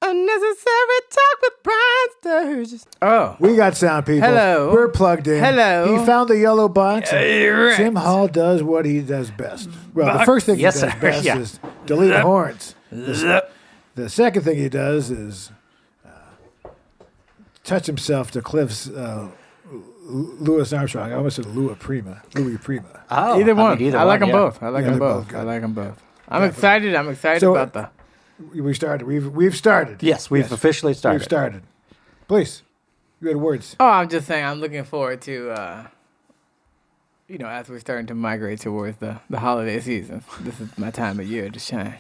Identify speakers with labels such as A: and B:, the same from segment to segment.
A: Unnecessary talk with Brian Sturges. Oh.
B: We got sound people.
A: Hello.
B: We're plugged in.
A: Hello.
B: He found the yellow box.
A: You're right.
B: Tim Hall does what he does best. Well, the first thing he does best is delete horns. The second thing he does is touch himself to Cliff's Louis Armstrong. I almost said Louis Prima.
A: Oh, either one. I like them
B: both.
A: both. I like them both. I'm excited. I'm excited about the...
B: We started. We've started.
C: Yes, we've officially started.
B: We've started. Please, you had words.
A: Oh, I'm just saying I'm looking forward to, as we're starting to migrate towards the holiday season. This is my time of year to shine.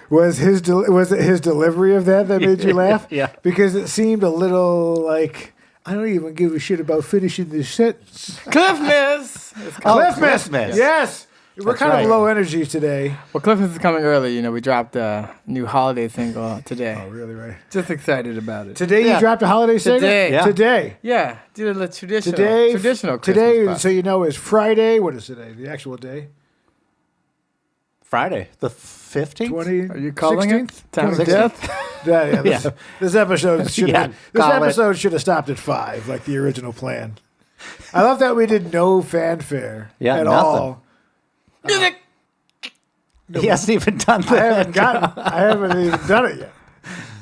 B: Was it his delivery of that made you laugh?
C: Yeah.
B: Because it seemed a little like, I don't even give a shit about finishing this sentence.
A: Cliffmas!
B: Cliffmas! Yes! We're kind of low energy today.
A: Well, Cliffmas is coming early. We dropped a new holiday single today.
B: Oh, really, right?
A: Just excited about it.
B: Today you dropped a holiday single?
A: Today.
C: Yeah.
B: Today.
A: Yeah, did a traditional Christmas
B: Today,
A: pop.
B: so is Friday. What is today? The actual day?
C: Friday, the 15th?
B: 20.
A: Are you calling
B: 16th?
A: it? Time of
B: 16th?
A: death?
B: This episode should
C: Yeah,
B: have stopped at 5, like the original plan. I love that we did no fanfare at
C: nothing.
B: all.
A: Music!
C: He hasn't even done that.
B: I haven't even done it yet.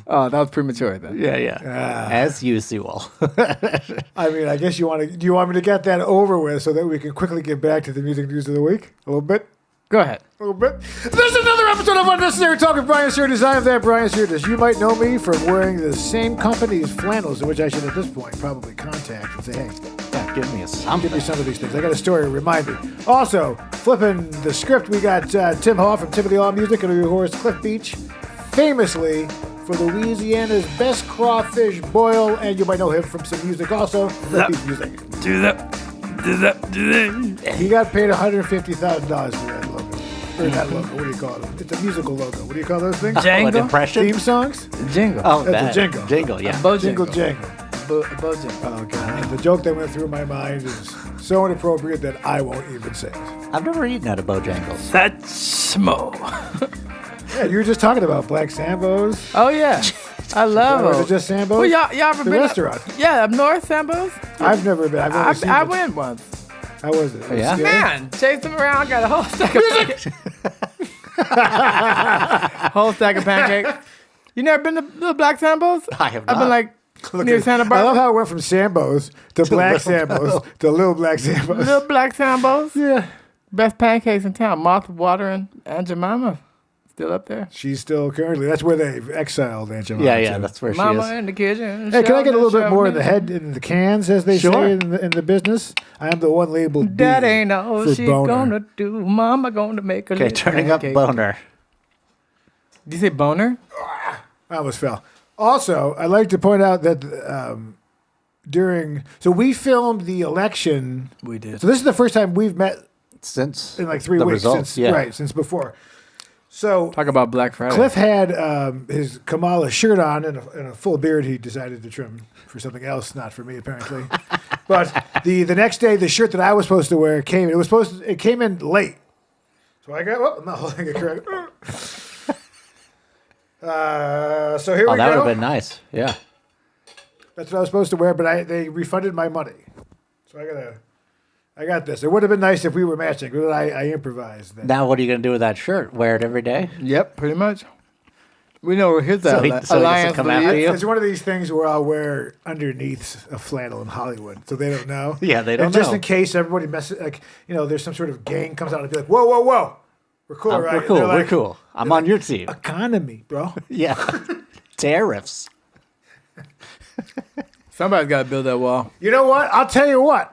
A: Oh, that was premature then.
C: Yeah. As usual.
B: I mean, I guess do you want me to get that over with so that we can quickly get back to the music news of the week? A little bit?
A: Go ahead.
B: A little bit. There's another episode of Unnecessary Talk with Brian Sturges. I am that Brian Sturges. You might know me from wearing the same company's flannels, which I should at this point probably contact and say, hey,
C: Give me some
B: of these things. I got a story to remind me. Also, flipping the script, we got Tim Hall from Timothy Law Music and of course Cliff Beach, famously for Louisiana's best crawfish boil, and you might know him from some music also. Cliff Beach music.
A: Do that.
B: He got paid $150,000 for that logo. Or that logo. What do you call it? It's a musical logo. What do you call those things?
A: Jangle?
C: Impression?
B: Theme songs?
A: Jingle.
C: Oh,
B: That's a jingle.
C: Jingle, yeah.
B: Jingle jangle.
A: Bojingle.
B: Oh, God. The joke that went through my mind is so inappropriate that I won't even say it.
C: I've never eaten at a Bojangles.
A: That's smo.
B: Yeah, you were just talking about Black Sambos.
A: Oh, yeah. I love
B: Was
A: them.
B: it just Sambos?
A: Well, y'all ever
B: the
A: been
B: restaurant.
A: Yeah, up north, Sambo's.
B: I've never been. I've only seen
A: I
B: it.
A: went once.
B: How was it?
C: Yeah?
B: Scary?
A: Man, chased them around, got a whole stack of pancakes. Whole stack of pancakes. You never been to the Black Sambo's?
C: I have
A: I've
C: not.
A: been like near Santa
B: I
A: Barbara.
B: love how it went from Sambos to Black Sambos to Little Black Sambos.
A: Little Black Sambo's.
B: Yeah.
A: Best pancakes in town. Moth, Water, and Aunt Jemima. Still up there.
B: She's still currently. That's where they've exiled Aunt Jemima.
C: Yeah,
B: to.
C: that's where
A: Mama
C: she is.
A: in the kitchen.
B: Hey, can I get a little bit
A: shove
B: more
A: me.
B: in the head, in the cans, as they say in the business? I am the one labeled
A: That
B: B
A: ain't all
B: for
A: she
B: boner.
A: gonna do. Mama gonna make a
C: Okay,
A: little
C: turning up
A: pancake.
C: boner.
B: Oh,
A: Did you say boner?
B: I almost fell. Also, I'd like to point out that so we filmed the election.
A: We did.
B: So this is the first time we've met
C: Since
B: in like 3
C: the
B: weeks.
C: results,
B: Since before. So
A: Talk about Black Friday.
B: Cliff had his Kamala shirt on and a full beard he decided to trim for something else, not for me apparently. But the next day, the shirt that I was supposed to wear came. It came in late. So I got. I'm not holding it correct. So here we go.
C: Oh, that would have been nice. Yeah.
B: That's what I was supposed to wear, but they refunded my money. So I got this. It would have been nice if we were matching, but I improvised. That.
C: Now, what are you going to do with that shirt? Wear it every day?
A: Yep, pretty much. We know his
C: So he
A: alliance
C: doesn't come after
A: believes.
C: you?
B: It's one of these things where I'll wear underneath a flannel in Hollywood, so they don't know.
C: Yeah, they don't
B: and just
C: know.
B: in case everybody messes, there's some sort of gang comes out and be like, whoa, whoa, whoa, we're cool, right?
C: We're
B: And
C: cool.
B: they're
C: We're
B: like,
C: cool. I'm on your team.
B: Economy, bro.
C: Yeah. Tariffs.
A: Somebody's got to build that wall.
B: You know what? I'll tell you what.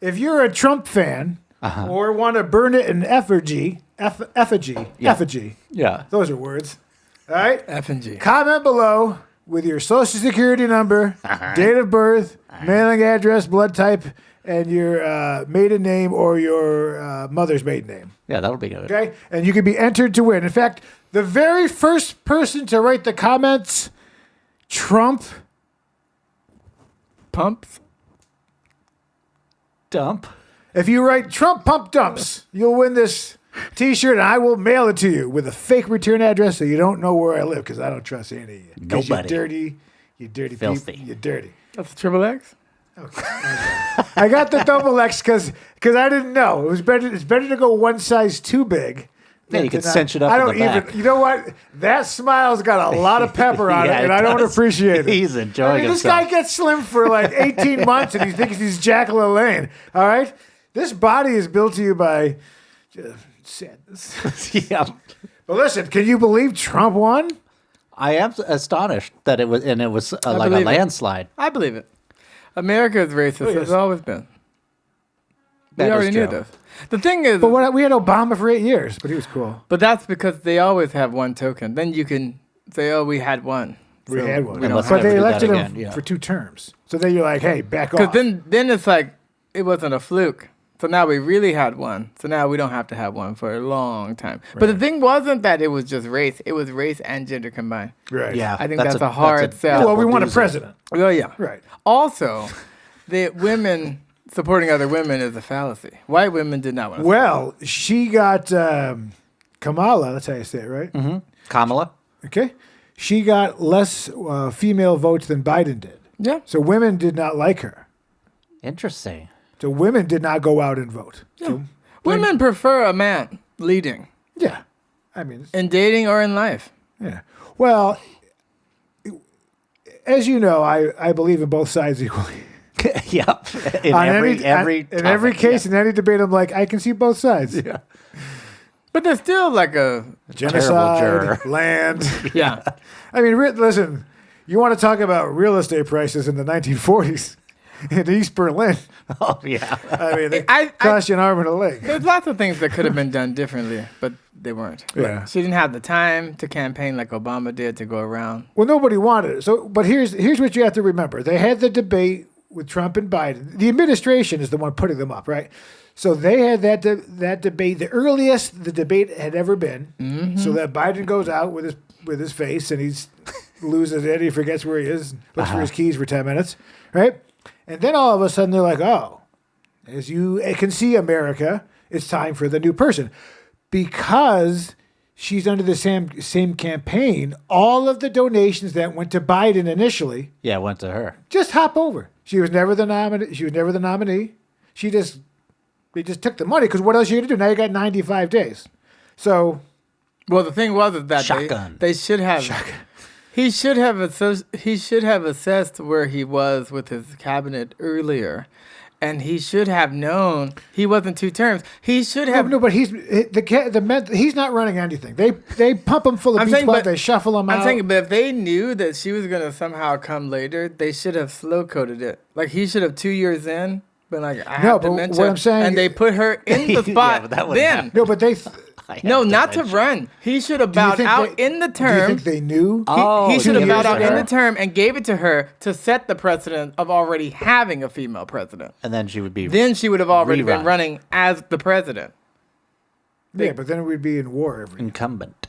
B: If you're a Trump fan or want to burn it in effigy,
C: Yeah.
B: those are words. All right?
A: F and G.
B: Comment below with your social security number, date of birth, mailing address, blood type, and your maiden name or your mother's maiden name.
C: Yeah, that'll be good.
B: Okay? And you can be entered to win. In fact, the very first person to write the comments, Trump
A: Pumps.
C: Dump.
B: If you write Trump pump dumps, you'll win this T-shirt, and I will mail it to you with a fake return address so you don't know where I live because I don't trust any of you. 'Cause
C: Nobody.
B: You're dirty
C: Filthy.
B: people. You're dirty.
A: That's a triple X?
B: I got the double X because I didnn't know. It was better. It's better to go one size too big.
C: Yeah, you
B: than
C: can
B: to not-
C: cinch it up
B: I
C: in
B: don't
C: the
B: even.
C: back.
B: You know what? That smile's got a lot of pepper on
C: Yeah,
B: it, and
C: it
B: I don't
C: does.
B: appreciate it.
C: He's enjoying
B: This
C: himself.
B: guy gets slim for like 18 months, and he thinks he's Jack LaLanne. All right, this body is built to you by sadness.
C: Yeah.
B: But listen, can you believe Trump won?
C: I am astonished that it was like a
A: believe it.
C: landslide.
A: I believe it. America is racist.
B: yes.
A: It's always been.
C: That
A: We
C: is
A: already knew
C: true.
A: this. The thing is,
B: But we had Obama for 8 years, but he was cool.
A: but that's because they always have one token. Then you can say, "Oh, we had one."
B: We
A: So
B: had one,
A: We don't
C: Let's
B: but
A: have
C: never
B: they
C: do that
B: elected him
C: again, yeah.
B: for 2 terms. So then you're like, hey, back off.
A: because then it's like it wasn't a fluke. So now we really had one. So now we don't have to have one for a long time. But the thing wasn't that it was just race. It was race and gender combined.
B: right.
C: Yeah,
A: I think that's a hard sell.
B: Well, we want a
C: doozy.
B: president.
A: Oh yeah.
B: Right.
A: Also, the women supporting other women is a fallacy. White women did not want to.
B: Well, she got Kamala. That's how you say it, right?
C: Mm-hmm. Kamala.
B: Okay. She got less female votes than Biden did.
A: Yeah.
B: So women did not like her.
C: Interesting.
B: So women did not go out and vote.
A: Yeah.
B: So,
A: Women prefer a man leading
B: yeah. I mean,
A: in dating or in life.
B: yeah. Well, as you know, I believe in both sides equally.
C: Yep. In
B: On
C: every
B: in every
C: topic,
B: case, in any debate, I'm like, I can see both sides.
C: Yeah.
A: But there's still like a
B: Genocide,
C: juror.
B: land.
A: yeah.
B: I mean, listen, you want to talk about real estate prices in the 1940s in East Berlin.
C: Oh yeah.
B: I mean, they
A: I-
B: cost you an arm and a leg.
A: There's lots of things that could have been done differently, but they weren't.
B: Yeah.
A: She didn't have the time to campaign like Obama did to go around.
B: Well, nobody wanted it. So, but here's what you have to remember: they had the debate with Trump and Biden. The administration is the one putting them up, right? So they had that debate, the earliest the debate had ever been.
A: Mm-hmm.
B: So that Biden goes out with his face and he's loses it. He forgets where he is, looks for his keys for 10 minutes, right? And then all of a sudden they're like, oh, as you can see, America, it's time for the new person. Because she's under the same campaign, all of the donations that went to Biden initially
C: Yeah, went to her.
B: just hop over. She was never the nominee. They just took the money because what else are you gonna do? Now you got 95 days. So
A: Well, the thing was is that
C: Shotgun.
A: they should have. He should have assessed where he was with his cabinet earlier, and he should have known he wasn't 2 terms. He should have.
B: no, but he's not running anything. They pump him full of
A: I'm
B: B12.
A: saying, but-
B: They shuffle him out.
A: I'm saying, but if they knew that she was gonna somehow come later, they should have slow coded it. Like he should have 2 years in been like, I
B: No,
A: have
B: but
A: dementia,
B: what I'm saying-
A: and they put her in the
C: Yeah,
A: spot.
C: but that wouldn't
A: then
C: happen.
B: no, but they.
A: no, not to run. He should have
B: Do you
A: bowed
B: think
A: out in the
B: Do you
A: term.
B: think they knew?
C: Oh,
A: He should have
C: give
A: bowed
C: it
A: out
C: to
A: in
C: her.
A: the term and gave it to her to set the precedent of already having a female president.
C: And then she would be.
A: Then she would have already been
C: Rerun.
A: running as the president.
B: Yeah, but then we'd be in war every
C: incumbent.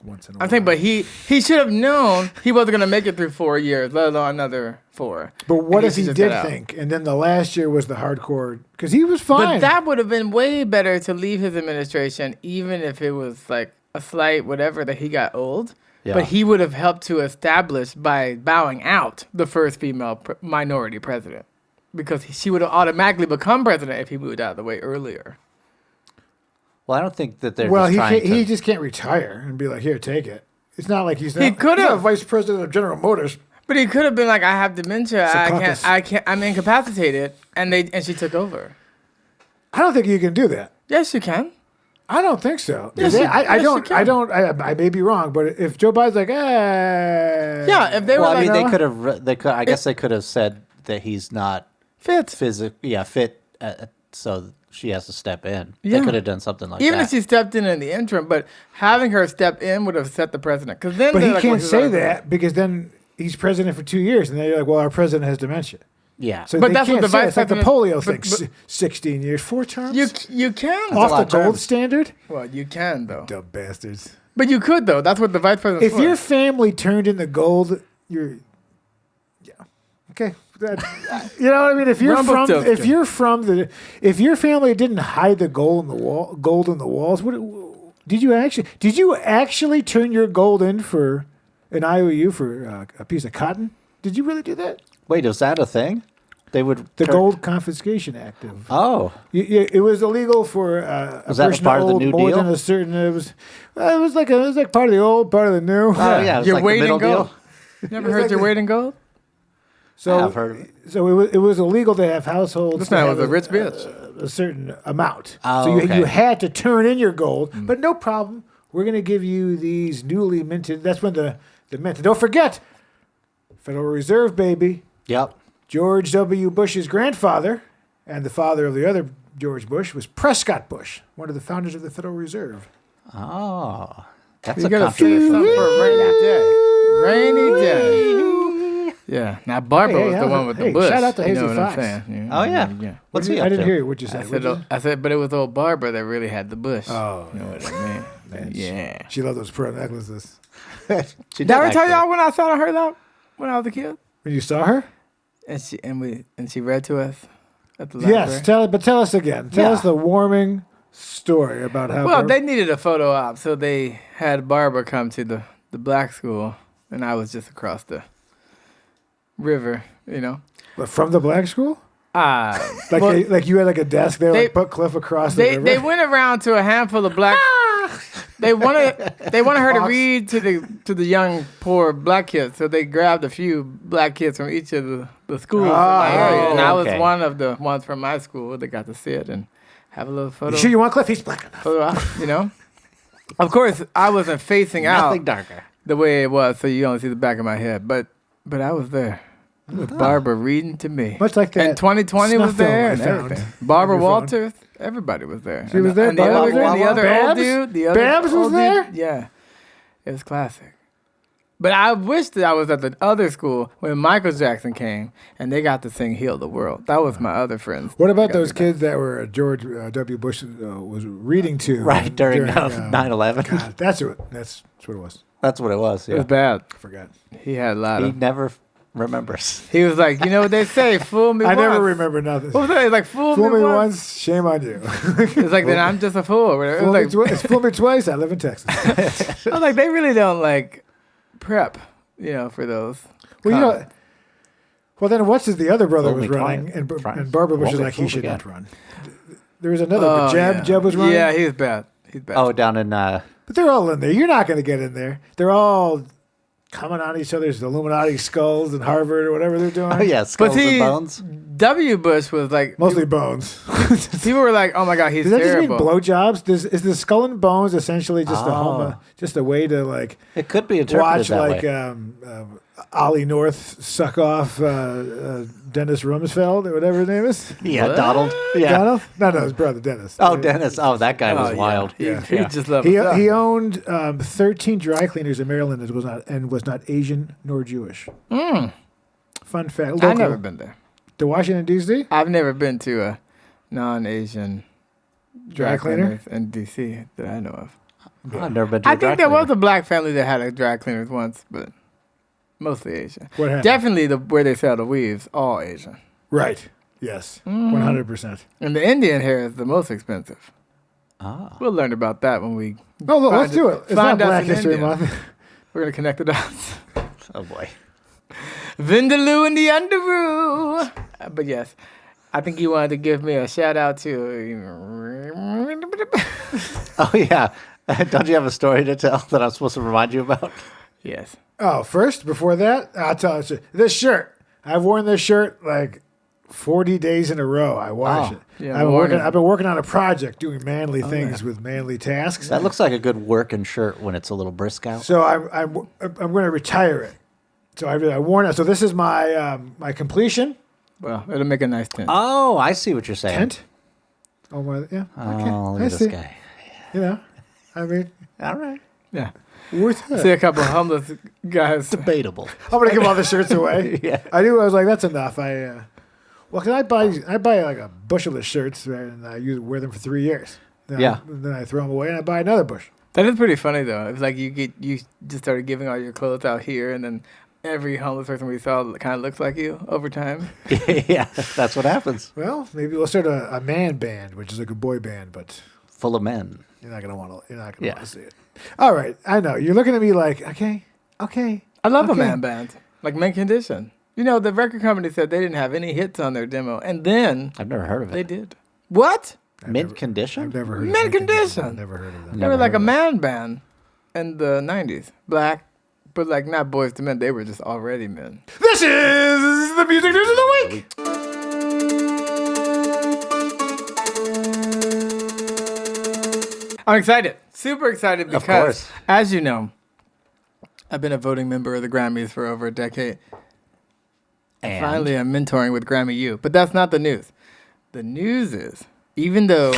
B: once in a
A: I'm
B: while.
A: saying, but he should have known he wasn't going to make it through 4 years, let alone another 4.
B: But what
A: And
B: if he
A: should just
B: did
A: got out.
B: think? And then the last year was the hardcore because he was fine.
A: But that would have been way better to leave his administration, even if it was like a slight whatever that he got old.
C: Yeah.
A: But he would have helped to establish by bowing out the first female minority president, because she would have automatically become president if he moved out of the way earlier.
C: Well, I don't think that they're.
B: well,
C: just
B: he
C: trying
B: can't, he
C: to,
B: just can't retire and be like, "Here, take it." It's not like he's not.
A: He could
B: he's not
A: have.
B: vice president of General Motors.
A: But he could have been like, I have dementia,
B: Secaucus.
A: I can't, I'm incapacitated, and she took over.
B: I don't think you can do that.
A: Yes, you can.
B: I don't think so.
A: Yes,
B: I
A: you
B: don't.
A: can.
B: I don't. I may be wrong, but if Joe Biden's like,
A: Yeah, if they were
C: well, I
A: like,
C: mean,
B: no.
C: they could have. They could. I guess they could have said that he's not
A: fit.
C: fit. So she has to step in.
A: Yeah.
C: They could have done something like
A: Even
C: that.
A: if she stepped in the interim, but having her step in would have set the precedent. Because then,
B: but
A: they're
B: he
A: like,
B: can't
A: well, she's
B: say
A: already-
B: that because then he's president for 2 years, and then you're like, well, our president has dementia.
C: yeah.
B: So
A: But
B: they
A: that's what
B: can't
A: the
B: say it.
A: vice
B: It's like the
A: president-
B: polio thing.
A: but-
B: 16 years, 4 terms.
A: You can.
B: off
C: lot
B: the
C: of
B: gold
C: terms.
B: standard.
A: Well, you can though.
B: Dumb bastards.
A: But you could though. That's what the vice president.
B: If your family turned into gold, you're okay. You know what I mean? If you're
A: Rumpelstiltskin.
B: if your family didn't hide the gold in the walls, did you actually turn your gold in for an IOU for a piece of cotton? Did you really do that?
C: Wait, is that a thing? They would
B: The Gold Confiscation Act. It was illegal for a
C: Was that
B: person
C: part
B: to
C: of the
B: hold
C: New
B: more
C: Deal?
B: than a certain. It was like part of the old, part of the new.
C: Oh yeah, it's
A: Your
C: like
A: weight
C: the
A: in
C: middle
A: gold.
C: deal.
A: You never heard your weight in gold?
B: So
C: I've heard of it.
B: So it was illegal to have households.
A: This
B: to
A: man
B: have
A: was a rich bitch.
B: A certain amount.
C: Oh,
B: so you
C: okay.
B: had to turn in your gold, but no problem. We're going to give you these newly minted. That's when the mint. Don't forget, Federal Reserve, baby.
C: Yep.
B: George W. Bush's grandfather and the father of the other George Bush was Prescott Bush, one of the founders of the Federal Reserve.
C: Oh, that's
A: You
C: a
A: gotta save
C: controversial.
A: something for a rainy day. Rainy day. Yeah. Now Barbara was the one with the bush.
B: Shout out to
A: you know
B: Hazy
A: what
B: Fox.
A: I'm saying?
C: Oh yeah.
A: Yeah.
C: What's he up
B: I didn't
C: to?
B: hear you. What'd you say?
A: I said, but it was old Barbara that really had the bush.
B: Oh,
A: You know what I mean?
B: man,
A: Yeah.
B: She loved those pearl necklaces.
C: She
A: Did I ever tell
C: actually.
A: y'all when I saw her that when I was a kid?
B: When you saw her?
A: And she read to us at the library.
B: Yes. Tell us again. Tell us the warming story about how.
A: Well, they needed a photo op, so they had Barbara come to the black school, and I was just across the river, you know.
B: From the black school?
A: Well,
B: Like you had like a desk there,
A: they-
B: like put Cliff across the
A: they
B: river.
A: they went around to a handful of black. They wanted her to
B: Fox.
A: read to the young poor black kids, so they grabbed a few black kids from each of the schools in my area, and I was
C: okay.
A: one of the ones from my school that got to sit and have a little photo.
B: You sure you want Cliff? He's black enough.
A: photo op, you know. Of course, I wasn't facing out
C: Nothing darker.
A: the way it was, so you only see the back of my head. But I was there with Barbara reading to me.
B: Much like that
A: And 2020
B: snuff
A: was there
B: film I
A: and
B: found
A: everything. Barbara
B: on your phone.
A: Everybody everybody was there.
B: She was there?
A: And the
B: Barbara
A: other,
B: was there?
A: and the other old
B: Babs?
A: dude. The other
B: Babs was
A: old dude,
B: there?
A: Yeah. It was classic. But I wish that I was at the other school when Michael Jackson came and they got to sing Heal the World. That was my other friends.
B: What about those kids that were George W. Bush was reading to?
C: Right during 9/11.
B: God, that's what it was.
C: That's what it was.
A: It was
C: Yeah.
A: bad.
B: I forgot.
A: He had a lot
C: He
A: of...
C: never remembers.
A: He was like, you know what they say? Fool me
B: I
A: once.
B: never remember nothing.
A: What was that? Like, fool
B: Fool
A: me
B: me
A: once.
B: once, shame on you.
A: It's like, then I'm just a fool. Or whatever. It
B: Fool
A: was
B: me
A: like,
B: twice. Fool me twice. I live in Texas.
A: I was like, they really don't like prep, you know, for those.
B: Well, you know. Well, then what's the other brother
C: Fool
B: was
C: me
B: running,
C: twice.
B: and Barbara Bush
C: Won't
B: was
C: be
B: like, he
C: fooled
B: should
C: again.
B: not run. There was another. Jeb was running.
A: Yeah, he was bad. He's bad.
C: Oh, down in
B: But they're all in there. You're not going to get in there. They're all coming on each other's Illuminati skulls in Harvard or whatever they're doing.
C: oh yeah, skulls
A: see,
C: and bones.
A: W. Bush was like,
B: Mostly bones.
A: people were like, oh my God, he's
B: Does that just mean
A: terrible.
B: blowjobs? Is the skull and bones essentially just just a way to like
C: It could be interpreted
B: watch
C: that
B: like
C: way.
B: Ollie North suck off Dennis Rumsfeld or whatever his name is?
C: Yeah,
A: What?
C: Donald. Yeah.
B: Donald? No, his brother Dennis.
C: Oh, Dennis. Oh, that guy was
A: Oh, yeah.
C: wild.
A: He,
B: Yeah.
A: he just loved
B: He
A: himself.
B: he owned 13 dry cleaners in Maryland and was not Asian nor Jewish. Fun fact. Local.
A: I've never been there.
B: To Washington D.C.
A: I've never been to a non-Asian
B: Dry cleaner?
A: cleaners in D.C. that I know of.
C: I've never been to
A: I
C: a dry
A: think there was
C: cleaner.
A: a black family that had a dry cleaners once, but mostly Asian.
B: What happened?
A: Definitely where they sell the weaves, all Asian.
B: Right. Yes.
A: Mm-hmm.
B: 100%.
A: And the Indian hair is the most expensive.
C: Ah.
A: We'll learn about that when we
B: Oh, look,
A: Find
B: let's do it. It's not
A: find us
B: Black
A: in
B: History
A: India.
B: Month.
A: we're gonna connect the dots.
C: Oh boy.
A: Vindaloo and the Underoo. But yes, I think you wanted to give me a shout out to.
C: Oh yeah. Don't you have a story to tell that I'm supposed to remind you about?
A: Yes.
B: Oh, first, before that, I'll tell you. This shirt. I've worn this shirt like 40 days in a row. I wash
C: Oh.
B: it.
A: Yeah,
B: I've been working on a project doing manly things with manly tasks.
C: That looks like a good working shirt when it's a little brisk out.
B: So I'm going to retire it. So I worn it. So this is my my completion
A: Well, it'll make a nice tent.
C: Oh, I see what you're saying.
B: tent. Oh my, yeah. Okay.
C: Oh, look
B: I
C: at
B: see.
C: this guy.
B: You know, I mean,
C: All right.
A: Yeah.
B: worth
A: See
B: it.
A: a couple of homeless guys.
C: Debatable.
B: I'm gonna give all the shirts away.
C: Yeah.
B: I knew. I was like, that's enough. Well, cause I buy like a bushel of shirts and I wear them for 3 years. Then I throw them away and I buy another bushel.
A: That is pretty funny though. It's like you just started giving all your clothes out here, and then every homeless person we saw kind of looks like you over time.
C: Yeah, that's what happens.
B: Well, maybe we'll start a man band, which is like a boy band, but
C: Full of men.
B: you're not gonna want to see it. All right, I know you're looking at me like, okay.
A: I love a man band, like Men Condition. You know, the record company said they didn't have any hits on their demo, and then
C: I've never heard of it.
A: they did. What?
C: Mint Condition?
B: I've never heard
A: Men
B: of Condition.
A: Condition.
B: I've never heard of them.
A: They were like a man band in the 90s. Black, but like not boys to men. They were just already men.
B: This is the music news of the week.
A: I'm excited. Super excited
C: Of
A: because,
C: course.
A: as you know, I've been a voting member of the Grammys for over a decade.
C: And
A: Finally, I'm mentoring with Grammy U. But that's not the news. The news is, even though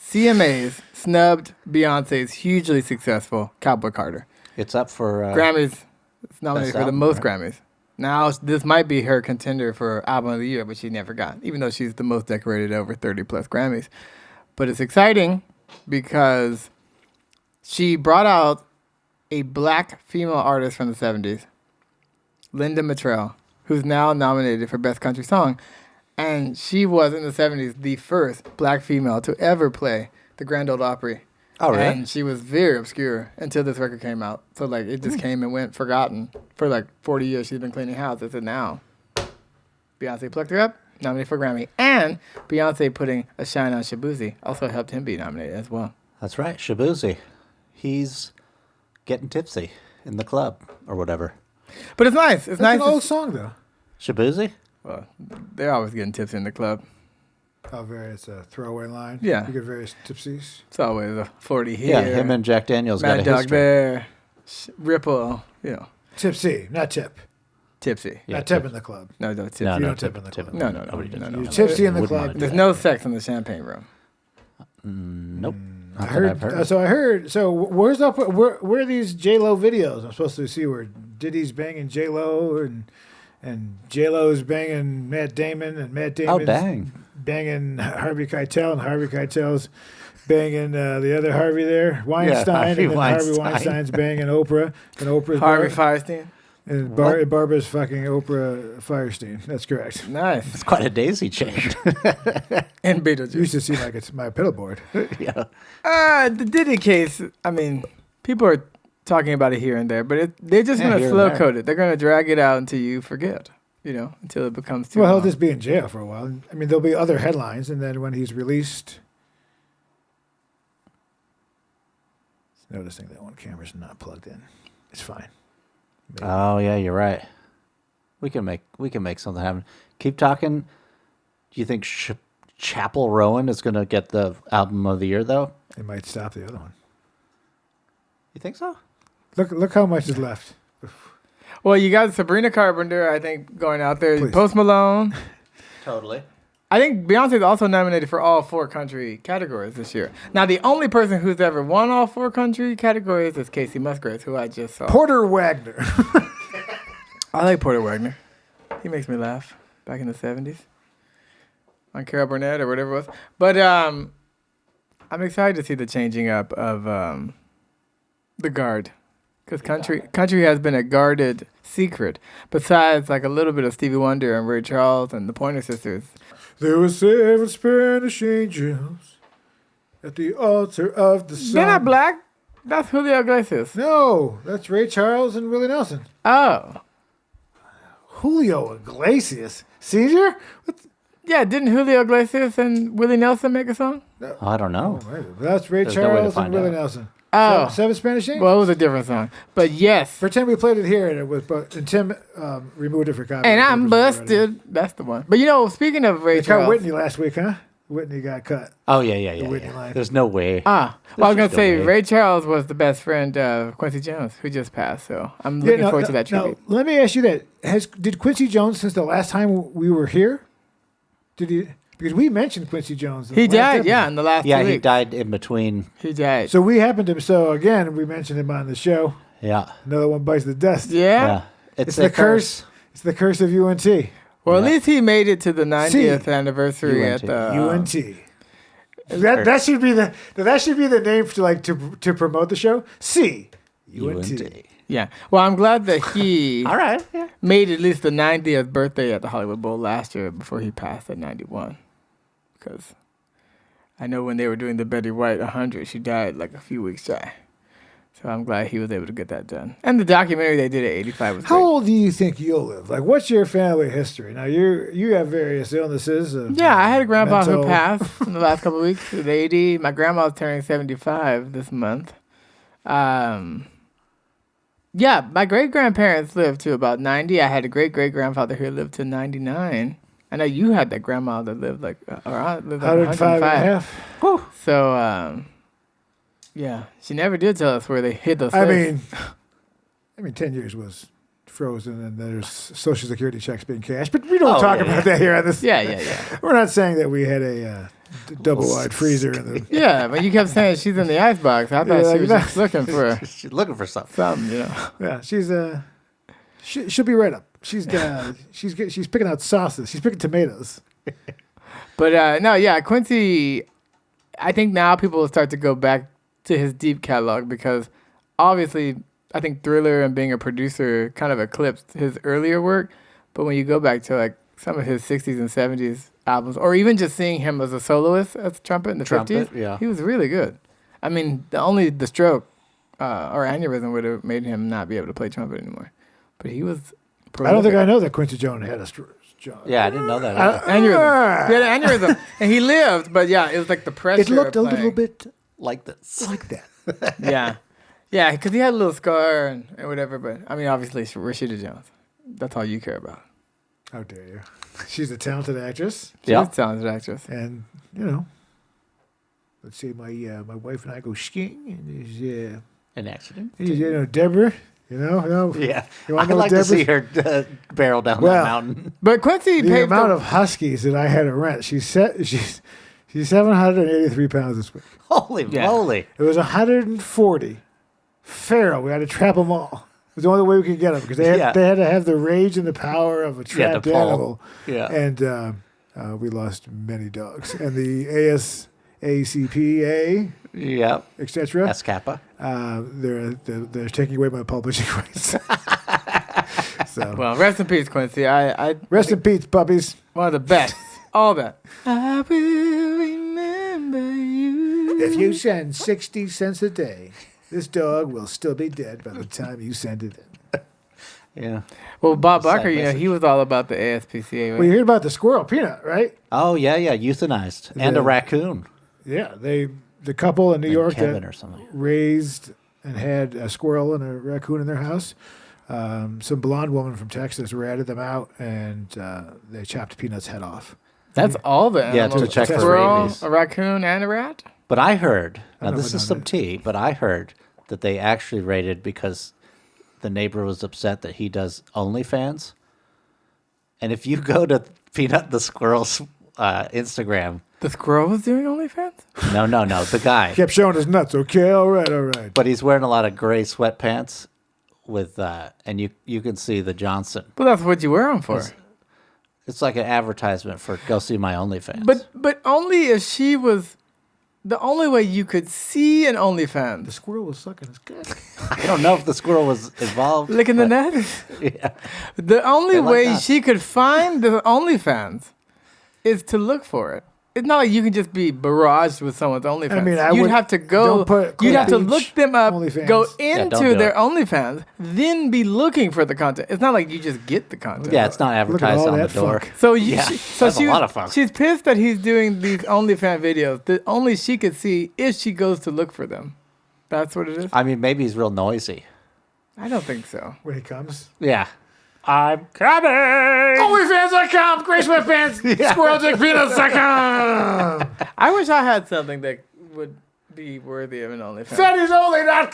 A: CMAs snubbed Beyonce's hugely successful Cowboy Carter,
C: it's up for
A: Grammys, it's nominated
C: Best
A: for the
C: album,
A: most
C: right?
A: Grammys. Now, this might be her contender for Album of the Year, but she never got, even though she's the most decorated over 30 plus Grammys. But it's exciting because she brought out a black female artist from the 70s, Linda Matrell, who's now nominated for Best Country Song. And she was, in the 70s, the first black female to ever play the Grand Ole Opry.
C: Oh, really?
A: And she was very obscure until this record came out. So, like, it just came and went forgotten. For, like, 40 years, she's been cleaning houses. And now, Beyonce plucked her up, nominated for Grammy. And Beyonce putting a shine on Shabuzi also helped him be nominated as well.
C: That's right, Shabuzi. He's getting tipsy in the club or whatever.
A: But it's nice. It's
B: That's
A: nice.
B: an old song, though.
C: Shabuzi?
A: Well, they're always getting tipsy in the club.
B: Oh, it's a throwaway line.
A: Yeah.
B: You get various tipsies.
A: It's always a 40 here.
C: Yeah, him and Jack Daniels
A: Mad
C: got a
A: Dog
C: history.
A: there. Ripple,
B: Tipsy, not tip.
A: tipsy.
C: Yeah,
B: not tip in the club.
A: No, tipsy.
B: You don't tip in the club.
A: No.
C: Nobody does.
A: No.
B: You're tipsy in the
C: Wouldn't
B: club.
C: wanna do
A: There's
C: that.
A: no sex in the champagne room.
C: Nope.
B: I
C: Not that
B: heard.
C: I've heard.
B: So I heard. So where's up? Where are these J Lo videos? I'm supposed to see where Diddy's banging J Lo and J Lo's banging Matt Damon and Matt Damon's
C: dang.
B: banging Harvey Keitel and Harvey Keitel's banging the other Harvey there, Weinstein,
C: Harvey
B: and then Harvey
C: Weinstein.
B: Weinstein's banging Oprah and Oprah's
A: Harvey
B: bar-
A: Feinstein.
B: and Barbara's fucking Oprah Firestein. That's correct.
A: Nice.
C: It's quite a daisy chain.
A: And
B: It
A: Beetlejuice.
B: used to seem like it's my pedal board.
C: Yeah.
A: The Diddy case, I mean, people are talking about it here and there, but they're just
C: Yeah,
A: going to
C: here and
A: slow
C: there.
A: code it. They're going to drag it out until you forget, until it becomes too
B: Well, he'll
A: long.
B: just be in jail for a while. I mean, there'll be other headlines, and then when he's released, noticing that one camera's not plugged in. It's fine.
C: Oh yeah, you're right. We can make something happen. Keep talking. Do you think Chapel Rowan is going to get the album of the year though?
B: It might stop the other one.
C: You think so?
B: Look how much is left.
A: Well, you got Sabrina Carpenter, I think, going out there.
B: Please.
A: Post Malone.
C: Totally.
A: I think Beyonce's also nominated for all 4 country categories this year. Now, the only person who's ever won all 4 country categories is Casey Musgraves, who I just saw.
B: Porter Wagner.
A: I like Porter Wagner. He makes me laugh. Back in the 70s. On Carol Burnett or whatever it was. But I'm excited to see the changing up of the guard. Because country has been a guarded secret. Besides like a little bit of Stevie Wonder and Ray Charles and the Pointer Sisters.
B: There were 7 Spanish angels at the altar of the sun.
A: They're not black. That's Julio Iglesias.
B: No, that's Ray Charles and Willie Nelson.
A: Oh.
B: Julio Iglesias. Caesar?
A: Yeah, didn't Julio Iglesias and Willie Nelson make a song?
C: I don't know.
B: That's Ray
C: There's no way to
B: Charles and
C: find
B: Willie
C: out.
B: Nelson.
A: Oh.
B: 7 Spanish angels?
A: Well, it was a different song. But yes.
B: Pretend we played it here, and it was, and Tim removed it for copy.
A: And I'm busted. That's the one. But speaking of Ray
B: They cut
A: Charles.
B: Whitney last week, huh? Whitney got cut.
C: Oh yeah.
B: Whitney line.
C: There's no way.
A: Well, I was
C: There's
A: going
C: just
A: to say,
C: no way.
A: Ray Charles was the best friend of Quincy Jones, who just passed. So I'm looking forward to that tribute.
B: Let me ask you that: did Quincy Jones, since the last time we were here, did he? Because we mentioned Quincy Jones. in
A: He
B: the last
A: died,
B: episode.
A: in the last 2
C: Yeah,
A: weeks.
C: he died in between.
A: He died.
B: So we happened to. So again, we mentioned him on the show.
C: Yeah.
B: Another one bites the dust.
A: Yeah?
B: It's the curse. It's the curse of UNT.
A: Well, at
C: Yeah.
A: least he made it to the 90th anniversary
C: UNT.
A: at the
B: UNT. That should be the name to promote the show. UNT.
A: Yeah. Well, I'm glad that he
C: All right. Yeah.
A: made at least the 90th birthday at the Hollywood Bowl last year before he passed at 91. Because I know when they were doing the Betty White 100, she died like a few weeks shy. So I'm glad he was able to get that done. And the documentary they did at 85 was
B: How
A: great.
B: old do you think you'll live? Like, what's your family history? Now, you have various illnesses.
A: Yeah, I had a grandpa who
B: mental-
A: passed in the last couple of weeks with 80. My grandma's turning 75 this month. Yeah, my great-grandparents lived to about 90. I had a great-great-grandfather who lived to 99. I know you had that grandma that lived like around
B: 105 and a half.
A: Whew. So, yeah, she never did tell us where they hid those
B: I
A: things.
B: mean, 10 years was frozen, and there's Social Security checks being cashed. But we don't
C: Oh,
B: talk
C: yeah,
B: about
C: yeah.
B: that here on this.
A: Yeah.
B: We're not saying that we had a double-wide freezer in the.
A: Yeah, but you kept saying she's in the icebox. I thought
B: Yeah,
A: she was
B: like
A: just looking for
C: She's looking for something.
A: something, you know.
B: Yeah, she's she'll be right up. She's picking out sauces. She's picking tomatoes.
A: But no, yeah, Quincy, I think now people will start to go back to his deep catalog because obviously I think Thriller and being a producer kind of eclipsed his earlier work. But when you go back to like some of his 60s and 70s albums, or even just seeing him as a soloist as trumpet in the 50s,
C: yeah.
A: he was really good. I mean, the stroke or aneurysm would have made him not be able to play trumpet anymore. But he was
B: I don't think I know that Quincy Jones had a stroke.
C: Yeah, I didn't know that. either.
A: Aneurysm. He had an aneurysm. And he lived, but yeah, it was like the pressure.
B: It looked a
A: of
B: little
A: playing.
B: bit
C: Like this.
B: like that.
A: Yeah. Yeah, because he had a little scar and whatever, but I mean, obviously, Rashida Jones. That's all you care about.
B: How dare you? She's a talented actress,
A: She's
C: Yeah.
A: a talented actress.
B: and let's say my wife and I go skiing, and there's
C: An accident.
B: Deborah.
C: Yeah.
B: You wanna
C: I'd
B: know
C: like to
B: Deborah's-
C: see her barrel down
B: Well,
C: that mountain.
A: But Quincy
B: The
A: paid
B: amount of huskies that I had to rent. She's 783 pounds this week.
C: Holy
A: Yeah.
C: moly.
B: It was 140 feral. We had to trap them all. It was the only way we could get them because they had to have the rage and the power of a trapped
C: pull.
B: animal.
C: Yeah.
B: And we lost many dogs. And the ASACPA,
C: Yep.
B: etc.
C: S Kappa.
B: They're taking away my publishing rights. So
A: Well, rest in peace, Quincy. I
B: rest in peace, puppies.
A: one of the best. All that. I will remember you.
B: If you send 60 cents a day, this dog will still be dead by the time you send it in.
C: Yeah.
A: Well, Bob
C: Sad
A: Barker,
C: message.
A: he was all about the ASPCA.
B: Well, you heard about the squirrel peanut, right?
C: Oh, yeah. Euthanized. And a
B: The-
C: raccoon.
B: Yeah, the couple in New
C: Named
B: York
C: Kevin
B: that
C: or something.
B: raised and had a squirrel and a raccoon in their house. Some blonde woman from Texas ratted them out, and they chopped Peanut's head off.
A: That's all the
C: Yeah, to
A: animals.
C: check
A: a
B: for
A: squirrel,
C: rabies.
A: a raccoon, and a rat?
C: But I heard, now
B: never
C: this is
B: done
C: some
B: it.
C: tea, but I heard that they actually raided because the neighbor was upset that he does OnlyFans. And if you go to Peanut the Squirrel's Instagram,
A: The squirrel was doing OnlyFans?
C: no, the guy,
B: Kept showing his nuts. Okay, all right.
C: but he's wearing a lot of gray sweatpants with, and you can see the Johnson.
A: Well, that's what you wear them for.
C: It's like an advertisement for go see my OnlyFans.
A: But only if she was the only way you could see an
B: The
A: OnlyFans.
B: squirrel was sucking his gut.
C: I don't know if the squirrel was involved.
A: Licking the
C: but-
A: net.
C: Yeah.
A: The only
C: They like
A: way
C: that.
A: she could find the OnlyFans is to look for it. It's not like you can just be barraged with someone's OnlyFans.
B: I mean, I
A: you'd
B: would-
A: have to go.
B: don't put
A: You'd have to
B: Beach
A: look them up,
B: OnlyFans.
A: go
C: Yeah, don't
A: into
C: do
A: their
C: it.
A: OnlyFans, then be looking for the content. It's not like you just get the content.
C: Yeah, it's not
B: Look at
C: advertised
B: all
C: on the
B: that
C: door.
B: funk.
A: So
C: Yeah, that's a lot of fun.
A: She's pissed that he's doing these OnlyFans videos that only she could see if she goes to look for them. That's what it is.
C: I mean, maybe he's real noisy.
A: I don't think so.
B: When he comes.
C: Yeah. I'm coming.
B: OnlyFans.com, Gray Sweatpants, Squirrel Dick Peanuts.com,
A: I wish I had something that would be worthy of an OnlyFans.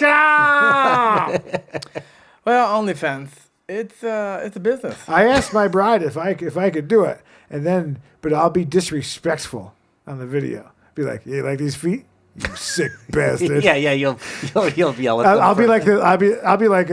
B: Fetty'sOnly.com.
A: Well, OnlyFans, it's a business.
B: I asked my bride if I could do it, but I'll be disrespectful on the video. Be like, you like these feet? You sick bastard.
C: Yeah, you'll yell at them.
B: I'll be
C: for-
B: like I'll be like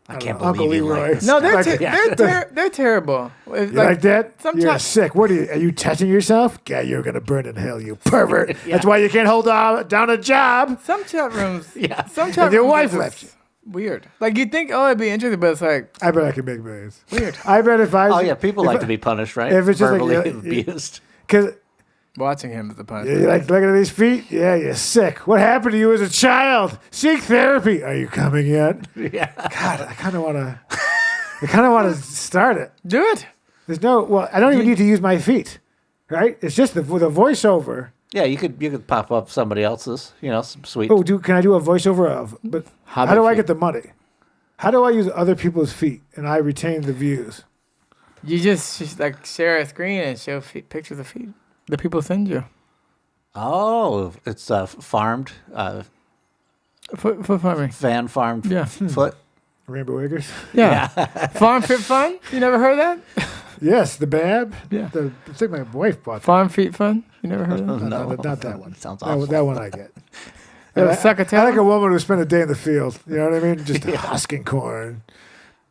C: I can't
B: Uncle
C: believe you
B: Leroy.
C: like this.
A: No, they're
B: Like-
A: they're terrible. If,
B: You like that? You're
A: sometimes-
B: sick. What are you touching yourself? Yeah, you're gonna burn in hell, you pervert. That's why you can't hold down a job.
A: Some chat rooms.
C: Yeah.
A: Some chat
B: And your
A: rooms
B: wife
A: are
B: left
A: just- weird. Like you think, oh, it'd be interesting, but it's like
B: I bet I could make millions.
A: weird.
B: I bet if I.
C: Oh yeah, people like to be punished, right?
B: if it's just like,
C: verbally
B: yeah,
C: abused.
B: Because
A: Watching him is a punch.
B: you like looking at these feet. Yeah, you're sick. What happened to you as a child? Seek therapy. Are you coming yet?
C: Yeah.
B: God, I kind of want to. I kind of want to start it.
A: Do it.
B: There's no. Well, I don't even need to use my feet. Right? It's just the voiceover.
C: Yeah, you could pop up somebody else's, some sweet.
B: Oh, can I do a voiceover of? But how
A: Hobbit
B: do I
A: feet.
B: get the money? How do I use other people's feet and I retain the views?
A: You just like share a screen and show pictures of feet that people send you.
C: Oh, it's farmed,
A: Foot farming.
C: fan farmed
A: Yeah.
C: foot.
B: Rainbow Acres.
A: Yeah. Farm Fit Fun. You never heard that?
B: Yes, the Bab.
A: Yeah.
B: I think my wife bought that.
A: Farm Feet Fun. You never heard of that?
B: No, not that one.
C: Sounds
B: That
C: awful.
B: one, that one I get.
A: You ever
B: I,
A: suck a
B: I
A: tail?
B: like a woman who spent a day in the field. You know what I mean? Just husking corn.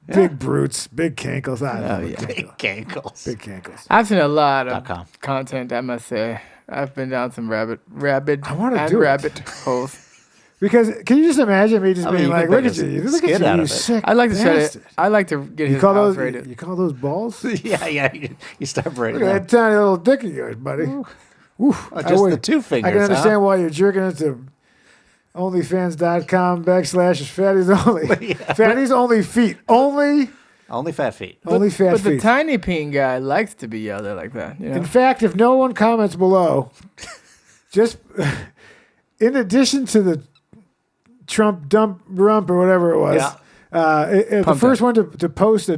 B: Big brutes, big cankles. I
A: Oh,
B: love
A: yeah.
C: Big cankles.
B: big cankles.
A: I've seen a lot of
C: .com.
A: content, I must say. I've been down some rabid
B: I wanna
A: and
B: do it.
A: rabbit holes.
B: Because can you just imagine me just
C: I mean,
B: being
C: you
B: like,
C: could
B: look
C: make
B: at
C: a
B: you, look
C: skit
B: at you,
C: out
B: you
C: of it.
B: sick
A: I like to shut it.
B: bastard.
A: I like to get
B: You
A: his
B: call
A: house
B: those
A: rated.
B: you call those balls? Look
C: Yeah. You start breaking
B: at
C: down.
B: that tiny little dick of yours, buddy. Oof.
C: Oh, just the two fingers.
B: I can understand
C: huh?
B: why you're jerking into onlyfans.com/fatties only. Fatties only feet. Only
C: Only fat feet.
B: only fat
A: But the
B: feet.
A: tiny peen guy likes to be yelled at like that. You know?
B: In fact, if no one comments below, just in addition to the Trump dump rump or whatever it was,
C: Yeah.
B: the
A: Pump
B: first one to post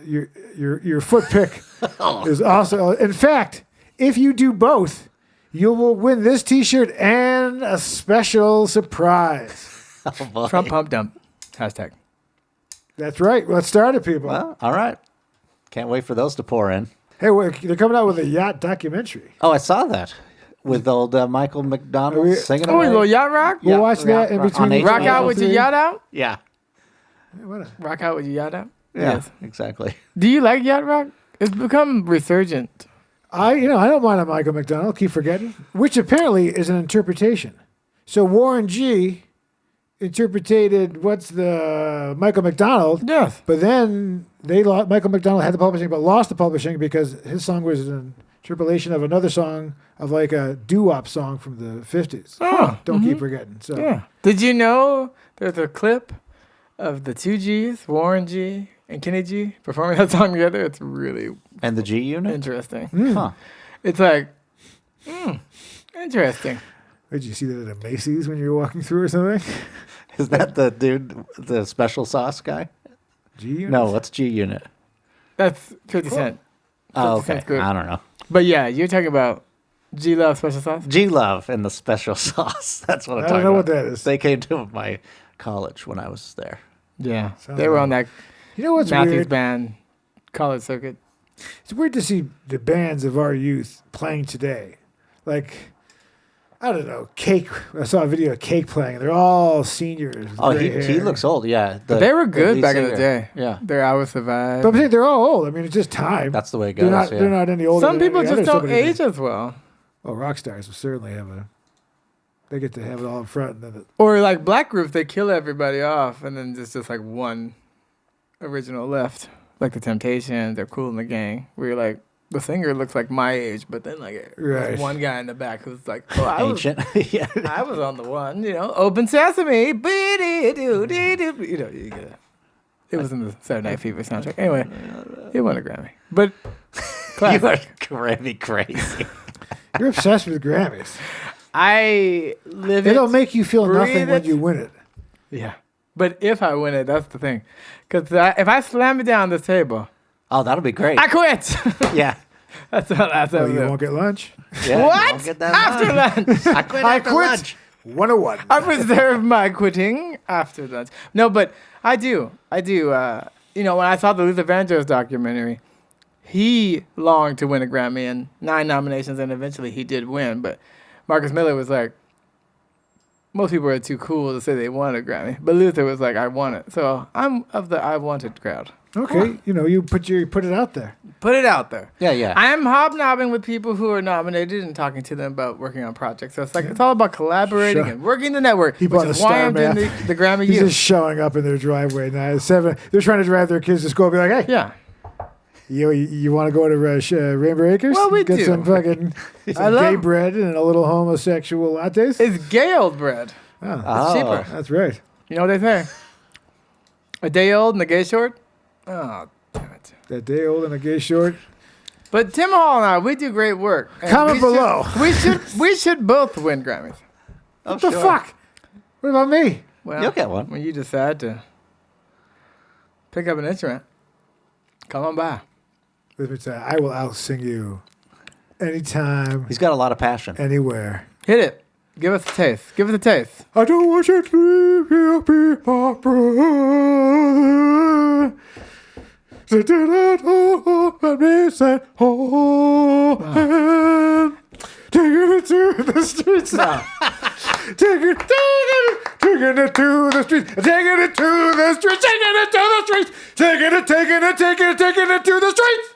B: your foot pic is also. In fact, if you do both, you will win this T-shirt and a special surprise.
C: Oh, boy.
A: Trump pump dump. Hashtag.
B: That's right. Let's start it, people.
C: Well, all right. Can't wait for those to pour in.
B: Hey, they're coming out with a yacht documentary.
C: Oh, I saw that with old Michael McDonald singing.
A: Oh, we
C: away.
A: go yacht rock?
C: Yeah,
B: We'll watch that in
C: on
B: between.
C: HBO.
A: Rock out with your yacht out?
C: Yeah.
A: Rock out with your yacht out?
C: Yeah.
A: Yes.
C: Exactly.
A: Do you like yacht rock? It's become resurgent.
B: I don't mind a Michael McDonald. Keep forgetting, which apparently is an interpretation. So Warren G interpreted what's the Michael McDonald,
A: Yes.
B: but then Michael McDonald had the publishing, but lost the publishing because his song was an interpolation of another song of like a doo-wop song from the 50s.
A: Oh,
B: Don't keep forgetting. So
A: Yeah. Did you know there's a clip of the two G's, Warren G and Kenny G, performing that song together? It's really
C: And the G unit?
A: interesting.
C: Huh.
A: It's like, interesting.
B: did you see that at a Macy's when you were walking through or something?
C: Is that the dude, the special sauce guy?
B: G unit?
C: No, what's G unit?
A: That's 50 Cent.
C: Oh,
A: 50
C: okay.
A: Cent's good.
C: I don't know.
A: But yeah, you're talking about G Love special sauce?
C: G Love and the special sauce. That's what I'm
B: I
C: talking
B: don't know
C: about.
B: what that is.
C: They came to my college when I was there.
A: Yeah.
B: Sounds
A: They were
B: like-
A: on that
B: You know what's
A: Matthews
B: weird?
A: Band college circuit.
B: It's weird to see the bands of our youth playing today. Like, I don't know, Cake. I saw a video of Cake playing. They're all seniors.
C: Oh,
B: gray
C: he
B: hair.
C: looks old. Yeah,
A: They were
C: the
A: good
C: lead
A: back in the
C: singer.
A: day.
C: Yeah,
A: Their I Will Survive.
B: But I'm saying they're all old. I mean, it's just time.
C: that's the way it
B: they're
C: goes.
B: not. They're not any older.
A: Some
B: than
A: people
B: any
A: just
B: other
A: don't
B: somebody.
A: age as well.
B: Oh, rock stars will certainly have a. They get to have it all up front. And then
A: Or like black groups, they kill everybody off, and then there's just like one original left. Like the Temptations, they're Cool in the Gang. Where you're like, the singer looks like my age, but then like there's
B: Right.
A: one guy in the back who's like, oh, I was,
C: ancient. Yeah.
A: I was on the one, Open Sesame, you know, you get it. It was in the Saturday Night Fever soundtrack. Anyway, he won a Grammy. But
C: You
A: classic.
C: are Grammy crazy.
B: you're obsessed with Grammys.
A: I live
B: It'll
A: it.
B: make you feel
A: breathe
B: nothing when
A: it.
B: you win it.
A: Yeah. But if I win it, that's the thing. Because if I slam it down this table,
C: Oh, that'll be great.
A: I quit.
C: Yeah.
A: that's all. That's
B: Oh,
A: all.
B: you won't get lunch.
C: Yeah, you
A: What?
C: won't get that
A: After
C: lunch.
A: lunch.
C: I quit
B: I
C: after
B: quit.
C: lunch.
B: 101.
A: I reserve my quitting after lunch. No, but I do. When I saw the Luther Vandross documentary, he longed to win a Grammy and 9 nominations, and eventually he did win. But Marcus Miller was like, most people are too cool to say they won a Grammy. But Luther was like, I want it. So I'm of the I wanted crowd.
B: Okay, you put it out there.
A: Put it out there.
C: Yeah.
A: I am hobnobbing with people who are nominated and talking to them about working on projects. So it's all about collaborating and working the network.
B: He brought
A: which is
B: a
A: why
B: star
A: I'm doing
B: map.
A: the Grammy
B: He's
A: U.
B: just showing up in their driveway now. They're trying to drive their kids to school. Be like, hey,
A: Yeah.
B: you want to go to Rainbow Acres?
A: Well, we
B: Get
A: do.
B: some fucking gay bread and a little homosexual lattes.
A: It's gay old bread.
B: Oh,
C: Oh.
A: Cheaper.
B: that's right.
A: You know what they say? A day old and a gay short? Oh, damn it.
B: That day old and a gay short.
A: But Tim Hall and I, we do great work. And
B: Comment below.
A: We should both win Grammys.
B: What the fuck? What about me?
A: Well,
C: You'll get one.
A: when you decide to pick up an instrument, come on by.
B: Let me tell you, I will out-sing you anytime,
C: He's got a lot of passion.
B: anywhere.
A: Hit it. Give us a taste. Give us a taste.
B: I don't want you to leave here, be my brother. They did it all, let me say, oh, and taking it to the streets. Taking it to the streets, taking it to the streets, taking it to the streets, taking it to the streets.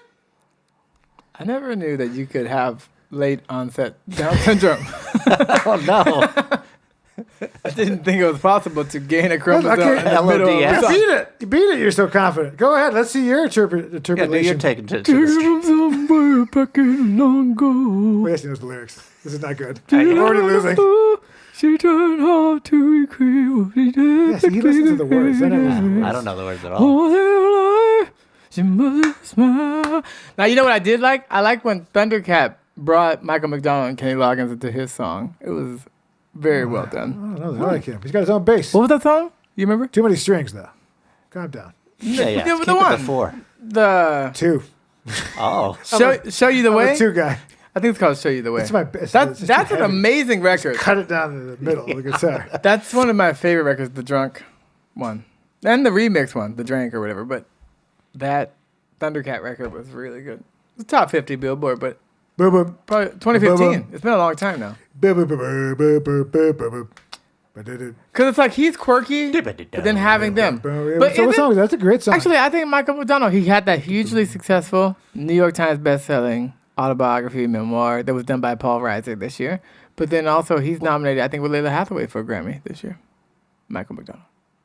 A: I never knew that you could have late onset Down syndrome.
C: Oh, no.
A: I didn't think it was possible to gain a chromosome
B: Okay.
A: in the middle of
C: LODS.
A: the
B: You beat it. You beat it. You're so confident. Go ahead. Let's see your
C: Yeah, no,
B: interpolation.
C: you're taking to the street.
A: somewhere back in long ago.
B: Wait, yes, he knows the lyrics. This is not good.
C: I
B: I'm
C: know.
B: already losing.
A: She tried hard to recreate what he did.
B: Yes, he listens to the words. I know.
C: I don't know the words at all.
A: All their life, she must smile. Now, you know what I did like? I like when Thundercat brought Michael McDonald and Kenny Loggins into his song. It was very well
B: I
A: done.
B: don't know. I like him. He's got his own bass.
A: What was that song? You remember?
B: Too many strings, though. Calm down.
C: Yeah.
A: The
C: Keep it
A: one.
C: to 4.
A: The
B: Two.
C: Oh.
A: show You the
B: I'm
A: Way?
B: a two guy.
A: I think it's called Show You the Way.
B: It's my best.
A: That's an amazing record.
B: Cut it down to the middle of the guitar.
A: That's one of my favorite records, the Drunk one. And the remix one, the Drank or whatever. But that Thundercat record was really good. It's top 50 Billboard, but
B: Boop, boop.
A: probably 2015. It's been a long time now.
B: Boop, boop, boop, boop, boop, boop, boop, boop. Ba-da-da.
A: Because it's like he's quirky, but then having them.
B: So
A: But
B: what
A: isn't-
B: song is that? That's a great song.
A: Actually, I think Michael McDonald, he had that hugely successful New York Times bestselling autobiography memoir that was done by Paul Reiser this year. But then also he's nominated, I think, with Layla Hathaway for a Grammy this year. Michael McDonald.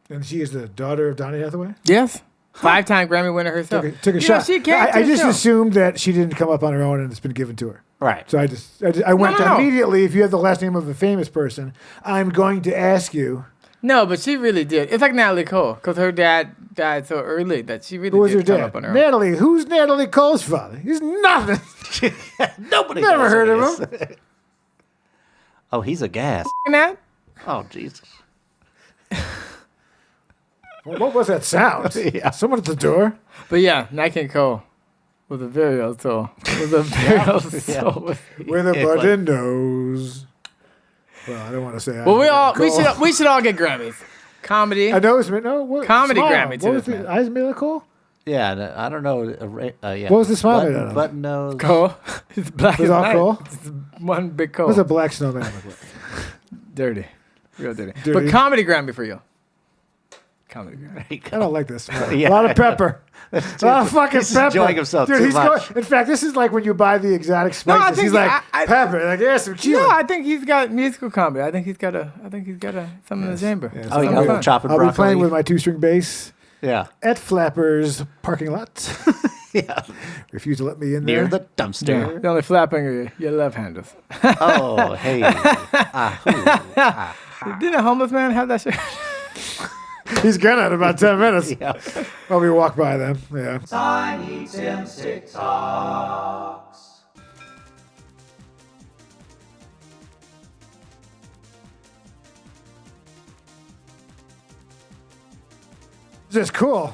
B: And she is the daughter of Donny Hathaway?
A: Yes. 5-time Grammy winner herself.
B: Took a
A: You know,
B: shot.
A: she came to
B: I
A: the
B: just
A: show.
B: assumed that she didn't come up on her own and it's been given to her.
C: Right.
B: So I went
A: no.
B: immediately, if you have the last name of a famous person, I'm going to ask you,
A: No, but she really did. It's like Natalie Cole, because her dad died so early that she really
B: who was her
A: did come
B: dad?
A: up on her own.
B: Natalie. Who's Natalie Cole's father? He's nothing.
C: Nobody
B: Never
C: knows
B: heard
C: who
B: of
C: he is. Oh, he's a gas.
A: That?
C: Oh, Jesus.
B: What was that sound?
C: Yeah.
B: Someone at the door?
A: But yeah, Nat King Cole was a very old soul. Was a very old soul.
B: With a
C: Yeah,
B: button nose. Well, I don't want to say.
A: Well,
B: Cole.
A: we should all get Grammys. Comedy.
B: I know it's no what,
A: Comedy
B: smile.
A: Grammy to
B: What was
A: this
B: the
A: man.
B: Ismail Cole?
C: Yeah, I don't know. Yeah.
B: What was the smile made out of?
C: Button nose.
A: Cole. It's black
B: Was
A: as
B: all
A: night.
B: Cole?
A: It's one big Cole.
B: What's a black snowman look like?
A: Dirty. Real dirty.
B: Dirty.
A: But comedy Grammy for you. Comedy Grammy.
B: I don't like this. Smile.
C: Yeah,
B: a lot of pepper. A lot of fucking
C: He's
B: pepper.
C: enjoying himself
B: Dude,
C: too
B: he's
C: much.
B: Going, in fact, this is like when you buy the exotic
A: No, I
B: spices.
A: think
B: he's like
A: I-
B: pepper. Like yeah, some chili.
A: No, I think he's got musical comedy. I think he's got something in the chamber.
B: Yes.
C: Oh, you
A: Something
C: got a
A: fun.
C: little chopping
B: I'll
C: broccoli.
B: be playing with my 2-string bass
C: Yeah.
B: at Flappers parking lot.
C: Yeah.
B: Refuse to let me in
C: Near
B: there.
C: the
A: Yeah.
C: dumpster.
A: The only flapping are your left handers.
C: Oh, hey.
A: Didn't a homeless man have that shit?
B: He's gonna in about 10 minutes.
C: Yeah.
B: While we walk by them. Yeah.
D: Tiny Tim's TikToks.
B: This is cool.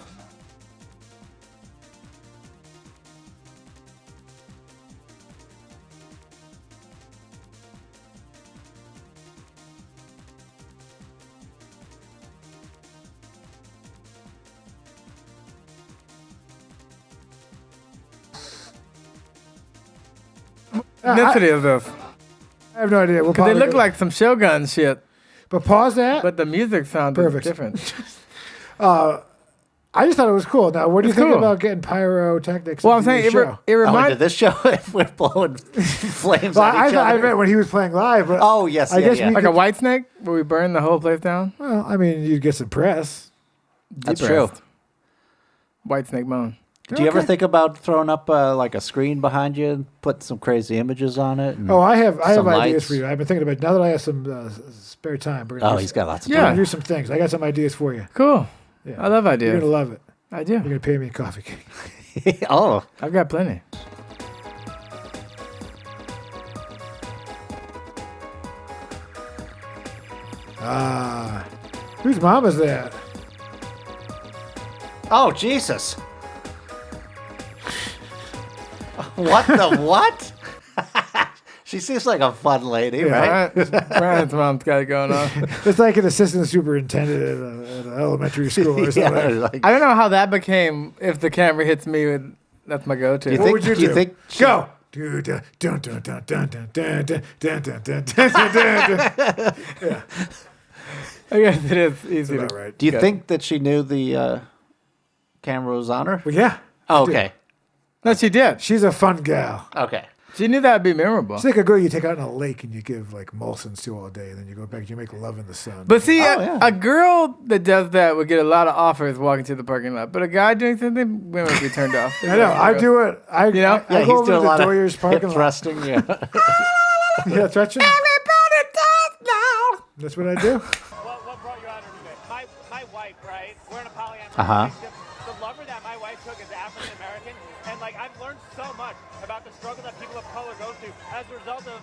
A: Ethnicity is this?
B: I have no idea. We'll
A: Because they
B: probably
A: look
B: go-
A: like some Shogun shit,
B: But pause that.
A: but the music sounded
B: Perfect.
A: different.
B: I just thought it was cool. Now, what do you
A: It's
B: think
A: cool.
B: about getting pyrotechnics?
A: Well, I'm
B: into
A: saying
B: the show?
A: it
C: Oh,
A: reminds.
C: into this show, if we're blowing flames
B: Well,
C: at each
B: I
C: other.
B: meant when he was playing live. But
C: Oh, yes,
B: I
C: yeah,
B: guess
C: yeah.
B: we
A: like a
B: could-
A: white snake where we burn the whole place down.
B: Well, I mean, you'd get some press.
C: That's
A: Depressed.
C: true.
A: White snake moan.
C: Do you ever
B: Okay.
C: think about throwing up like a screen behind you and put some crazy images on it? And
B: Oh, I have
C: some
B: ideas
C: lights?
B: for you. I've been thinking about now that I have some spare time. We're gonna
C: Oh,
B: do
C: he's
B: some-
C: got lots of
B: we're
A: Yeah.
B: gonna do some things. I got some ideas for you.
A: Cool.
B: Yeah.
A: I love
B: You're
A: ideas.
B: gonna love it.
A: I do.
B: You're gonna pay me a coffee cake.
C: time. Oh,
A: I've got plenty.
B: Ah, whose mom is that?
C: oh, Jesus! What the what? She seems like a fun lady, right?
A: Brian's mom's got it going on.
B: It's like an assistant superintendent at an elementary school or something.
C: Yeah, like-
A: I don't know how that became. If the camera hits me, that's my go-to.
C: You
B: What
C: think-
B: would you
C: do you
B: do?
C: think she-
B: Go. Dun, dun, dun, dun, dun, dun, dun, dun, dun, dun, dun, dun, dun, dun.
A: I guess it is easy
B: About
A: to.
B: right.
C: Do you
A: Okay.
C: think that she knew the camera was on her?
B: Well, yeah.
C: Oh, okay.
A: No, she did.
B: She's a fun gal.
C: Okay.
A: She knew that would be memorable.
B: It's like a girl you take out in a lake and you give like Molson's to all day, and then you go back, you make love in the sun.
A: But see,
C: Oh, yeah.
A: a girl that does that would get a lot of offers walking to the parking lot. But a guy doing something, women would be turned off.
B: I know. I do it. I,
A: You know?
B: I
C: Yeah,
B: go
C: he's
B: over
C: doing
B: to
C: a lot
B: the
C: of
B: Doyers
C: hip
B: parking lot.
C: thrusting. Yeah.
B: Yeah, thrusting.
A: Everybody does now.
B: That's what I do.
E: What brought you out here today? My wife, right? We're in a polyamorous
C: Uh-huh.
E: relationship. The lover that my wife took is African American, and like I've learned so much about the struggle that people of color go through as a result of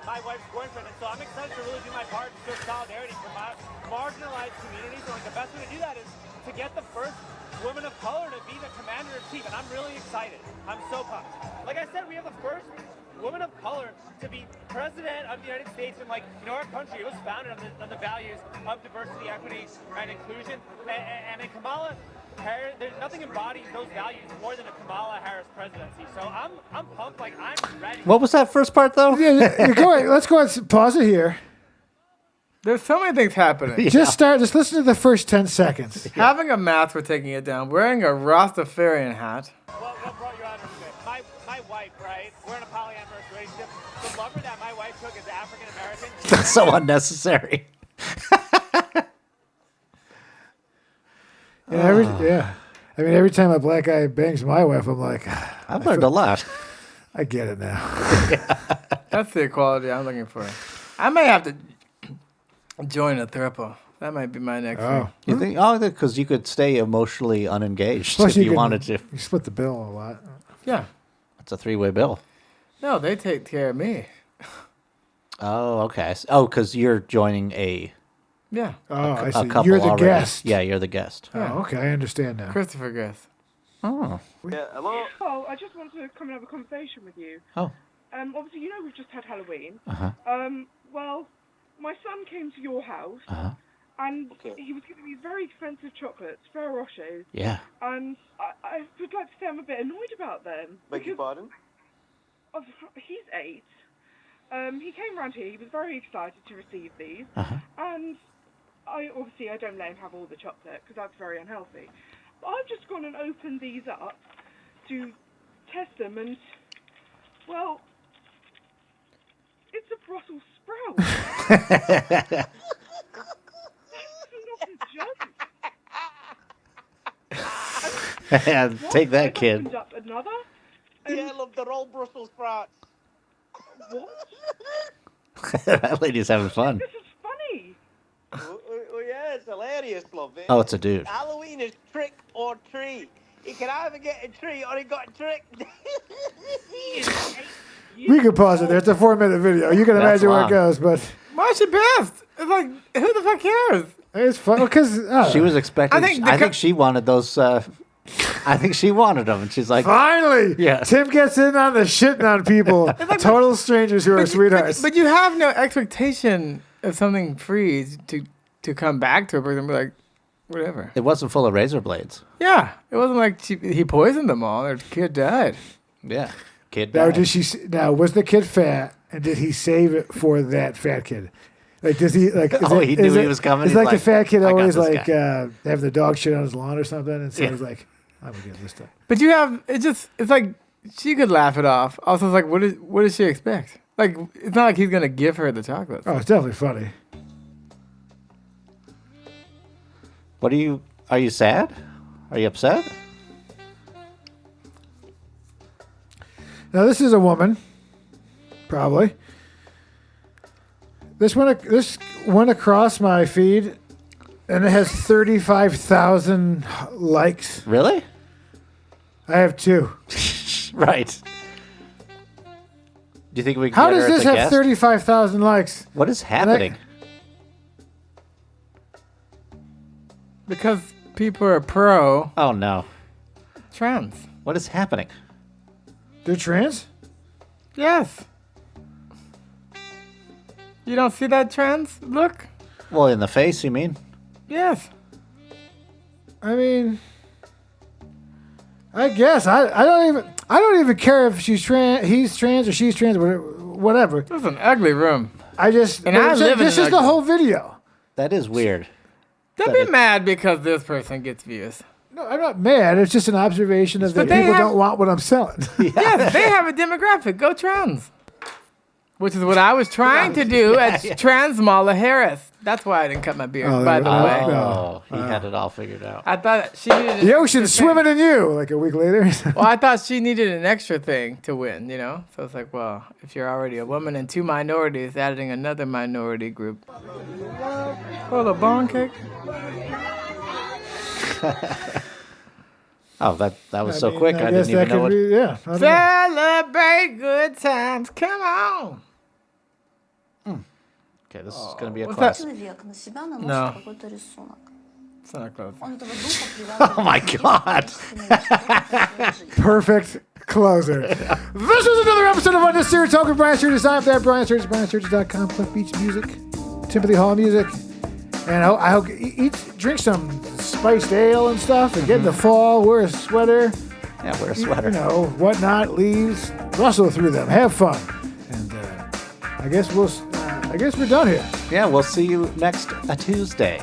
E: my wife's boyfriend. And so I'm excited to really do my part to show solidarity for my marginalized communities. And like the best way to do that is to get the first woman of color to be the commander in chief, and I'm really excited. I'm so pumped. Like I said, we have the first woman of color to be president of the United States, and like, you know, our country, it was founded on the values of diversity, equity, and inclusion. And in Kamala Harris, there's nothing embodies those values more than a Kamala Harris presidency. So I'm pumped, like I'm ready.
C: What was that first part, though?
B: Yeah, you go ahead. Let's go ahead and pause it here.
A: There's so many things happening.
B: Just listen to the first 10 seconds.
A: Having a mask for taking it down, wearing a Rastafarian hat.
E: What brought you out here today? My wife, right? We're in a polyamorous relationship. The lover that my wife took is African American.
C: That's so unnecessary.
B: Yeah. I mean, every time a black guy bangs my wife, I'm like,
C: I've learned a lot.
B: I get it now.
A: That's the equality I'm looking for. I may have to join a throuple. That might be my next
B: Oh.
A: thing.
C: You think? Oh, because you could stay emotionally unengaged
B: Plus,
C: if you
B: can-
C: wanted to.
B: You split the bill a lot.
A: Yeah.
C: It's a three-way bill.
A: No, they take care of me.
C: Oh, okay. Oh, because you're joining a
A: Yeah.
B: Oh, I
C: a
B: see.
C: couple
B: You're the
C: already.
B: guest.
C: Yeah, you're the guest.
B: Oh, okay. I understand now.
A: Christopher Guest.
C: Oh.
F: Oh, I just wanted to come and have a conversation with you.
C: Oh.
F: Obviously, you know we've just had Halloween.
C: Uh-huh.
F: Well, my son came to your house,
C: Uh-huh.
F: and he was giving me very expensive chocolates, Ferrero Rochers,
C: Yeah.
F: and I would like to say I'm a bit annoyed about them.
G: Beg your pardon?
F: He's 8. He came round here. He was very excited to receive these,
C: Uh-huh.
F: and I don't let him have all the chocolate because that's very unhealthy. But I've just gone and opened these up to test them, and well, it's a Brussels sprout. That's not a joke.
C: Take that,
F: I've
C: kid.
F: opened up another. and
G: Yeah, look, they're all Brussels sprouts.
F: what?
C: That lady's having fun.
F: This is funny.
G: Oh, yeah, it's hilarious, love it.
C: Oh, it's a dude.
G: Halloween is trick or treat. You can either get a treat or you got tricked.
B: We could pause it there. It's a 4-minute video. You can
C: That's
B: imagine where it
C: long.
B: goes, but
A: Why she pissed? It's like, who the fuck cares?
B: it's fun because
C: She was expecting.
A: I think
C: I
A: the
C: think she wanted those. I think she wanted them, and she's like,
B: finally.
C: Yeah.
B: Tim gets in on the shitting on people, total strangers who are sweethearts.
A: But you have no expectation of something free to come back to a person and be like, whatever.
C: it wasn't full of razor blades.
A: Yeah. It wasn't like he poisoned them all. Their kid died.
C: Yeah, kid.
B: Now,
C: died.
B: was the kid fat, and did he save it for that fat kid? Like, does he like?
C: Oh, he knew he was coming.
B: It's
C: He's
B: like the
C: like,
B: fat kid
C: "I got
B: always
C: this
B: like
C: guy."
B: have the dog shit on his lawn or something, and so
C: Yeah.
B: he's like, I'm gonna get this stuff.
A: But you have it's like she could laugh it off. Also, it's like what does she expect? Like it's not like he's gonna give her the chocolates.
B: Oh, it's definitely funny.
C: Are you sad? Are you upset?
B: Now this is a woman, probably. This went across my feed, and it has 35,000 likes.
C: Really?
B: I have 2.
C: Right. Do you think we can
B: How
C: get
B: does
C: her as
B: this
C: a
B: have
C: guest?
B: 35,000 likes?
C: What is happening?
A: Because people are pro
C: Oh no.
A: trans.
C: What is happening?
B: They're trans?
A: Yes. You don't see that trans look?
C: Well, in the face, you mean?
A: Yes.
B: I mean, I guess I don't even care if he's trans or she's trans, whatever.
A: This is an ugly room.
B: I just
A: And I live in
B: this
A: an
B: is the
A: ugly-
B: whole video.
C: That is weird.
A: Don't be mad because this person gets views.
B: No, I'm not mad. It's just an observation of that
A: But they
B: people
A: have-
B: don't want what I'm selling.
A: Yes, they have a demographic. Go trans. Which is what I was trying to do as trans Mala Harris. That's why I didn't cut my beard,
B: Oh,
A: by the
B: there we
A: way.
B: go.
C: Oh, he had it all figured out.
A: I thought she needed
B: The ocean's swimming in you. Like a week later.
A: Well, I thought she needed an extra thing to win, you know? So it's like, well, if you're already a woman and 2 minorities, adding another minority group. Oh, the bone cake?
C: Oh, that was so
B: mean,
C: quick. I
B: guess
C: didn't even
B: that
C: know
B: could
C: what.
B: be, yeah. I don't know.
A: Celebrate good times. Come on.
C: Okay, this is gonna be a
A: What's
C: class.
H: Человек на себя наносит
A: No.
H: какой-то рисунок.
A: Santa Claus.
H: Он этого духа привязывает
C: Oh my
H: к себе,
C: God.
H: к своей жизни.
B: Perfect closer. This is another episode of UnNecessary Talk with Brian Sturges. I'm at Brian Sturges, BrianSturges.com, Cliff Beach Music, Timothy Hall Music. And I hope drink some spiced ale and stuff and get in the fall, wear a sweater,
C: Yeah, wear a
B: you
C: sweater.
B: know, whatnot, leaves, rustle through them, have fun. And I guess we're done here.
C: Yeah, we'll see you next Tuesday.